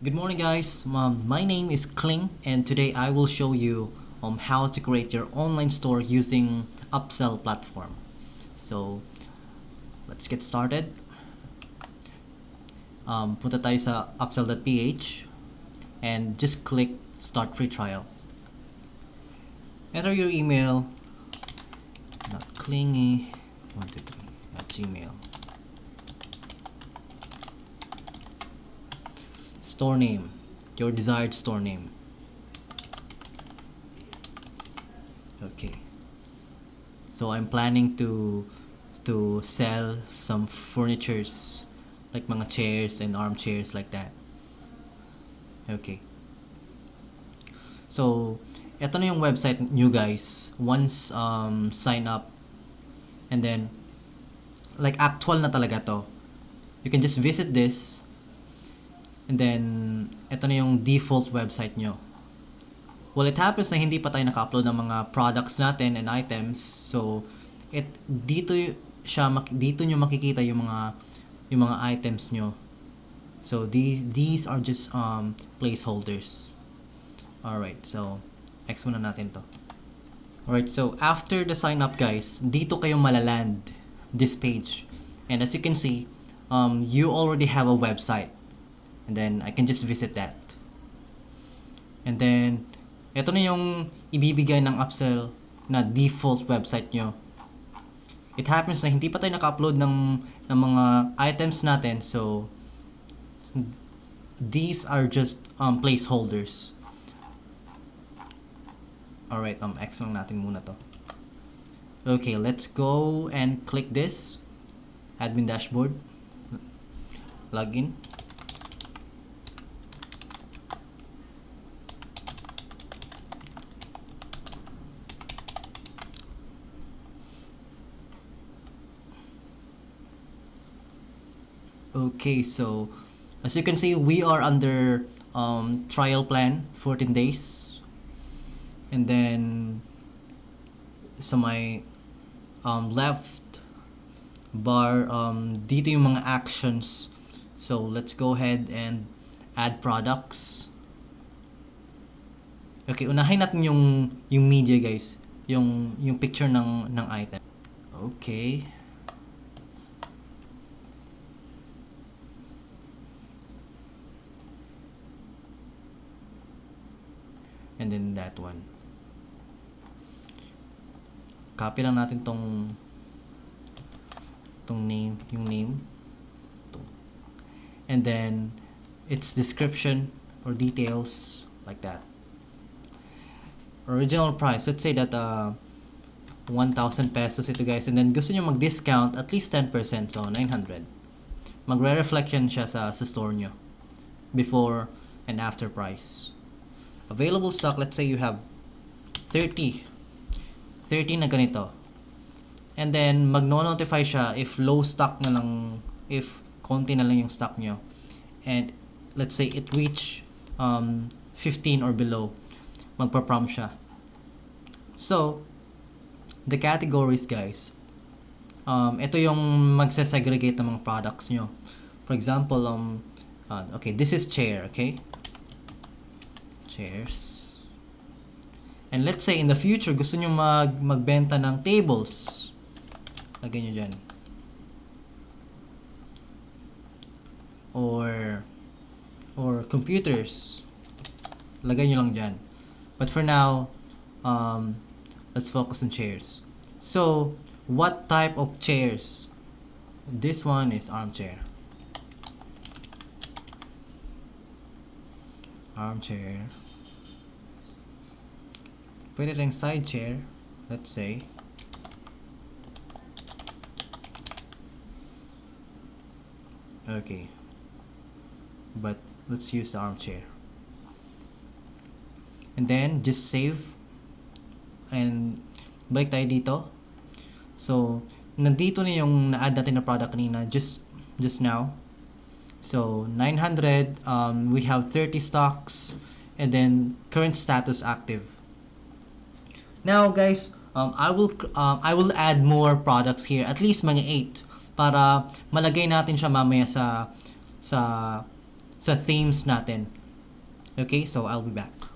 Good morning guys, my name is Kling and today I will show you how to create your online store using Upsell platform. So let's get started. Punta tayo sa upsell.ph and just click start free trial. Enter your email, not clingy123 at gmail. Store name, your desired store name. Okay. So I'm planning to sell some furnitures like mga chairs and armchairs like that. Okay. So ito na yung website nyo guys. Once sign up and then like actual na talaga to. You can just visit this. And then, ito na yung default website nyo. Well, it happens na hindi pa tayo naka-upload ng mga products natin and items. So, dito nyo makikita yung mga items nyo. So, these are just placeholders. Alright, so, X muna natin to. Alright, so after the sign up guys, dito kayo malaland this page. And as you can see, you already have a website. And then, I can just visit that. And then, ito na yung ibibigay ng Upsell na default website nyo. It happens na hindi pa tayo naka-upload ng mga items natin. So, these are just placeholders. Alright, X lang natin muna to. Okay, let's go and click this. Admin dashboard. Login. Okay, so as you can see, we are under trial plan 14 days. And then sa my left bar, dito yung mga actions. So let's go ahead and add products. Okay, unahin natin yung media guys, yung picture ng item. Okay. And then that one. Copy lang natin tong name, yung name. And then its description or details like that. Original price, let's say that 1,000 pesos ito guys, and then gusto nyo mag-discount at least 10%, so 900. Magre-reflect yan siya sa store nyo before and after price. Available stock, let's say you have 30 na ganito. And then magno-notify siya if low stock na lang, if konti na lang yung stock nyo. And let's say it reach 15 or below, magpa-prompt siya. So the categories guys, ito yung magse-segregate ng mga products nyo. For example, okay, this is chair, okay? Chairs. And let's say in the future gusto nyo magbenta ng tables, lagay nyo dyan, or computers, lagay nyo lang dyan. But for now, let's focus on chairs. So what type of chairs? This one is armchair. Pwede rin side chair, let's say. Okay, but let's use the armchair. And then just save and balik tayo dito. So nandito na yung na-add natin na product kanina just now. So 900, we have 30 stocks, and then current status active. Now guys, I will add more products here, at least mga 8, para malagay natin siya mamaya sa sa themes natin. Okay, so I'll be back.